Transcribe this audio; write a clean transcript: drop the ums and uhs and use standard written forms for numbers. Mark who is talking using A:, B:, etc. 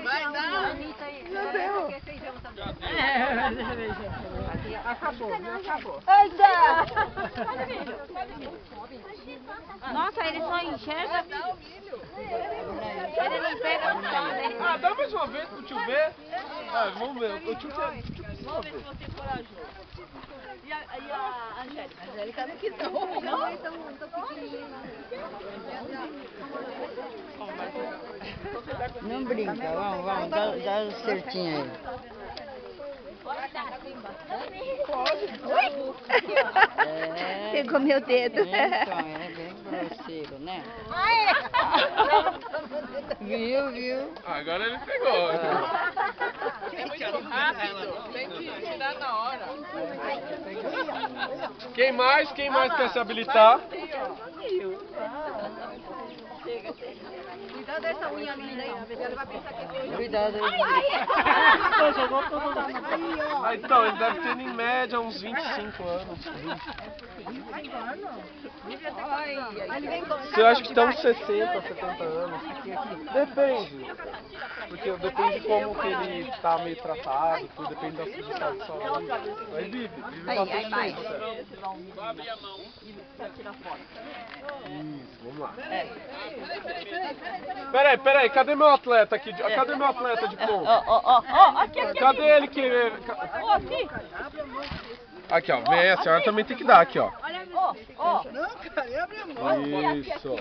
A: Vai dar.
B: Não deu.
A: Acabou, acabou.
B: Eita! Nossa, ele só enxerga. Ele não pega no chão.
C: Ah, dá mais uma vez pro tio ver. Ah, vamos ver. O tio quer.
A: Vamos ver se você é corajoso. E a Angélica? A Angélica não quis não. Não, então pequenininho.
D: Não brinca, vamos, dá o certinho aí.
B: Pegou meu dedo.
D: Então, é bem grosseiro, né? Viu?
C: Agora ele pegou.
A: Rápido, tem que tirar na hora.
C: Quem mais quer se habilitar?
A: Cuidado dessa unha linda aí, ela vai pensar que é
D: Cuidado aí.
C: Ah, então, ele deve ter em média uns 25 anos. Eu acho que tem uns 60, 70 anos. Depende. Porque depende de como que ele tá meio tratado, tudo depende da sua estado de saúde. Mas vive bastante tempo.
A: Abre a mão e tira foto.
C: Isso, vamos lá. Peraí, cadê meu atleta aqui? Cadê meu atleta de ponta?
A: Aqui.
C: Cadê ele que... Aqui, ó, vem, a senhora também tem que dar aqui, ó.
A: Não, cara, abre a mão.
C: Isso.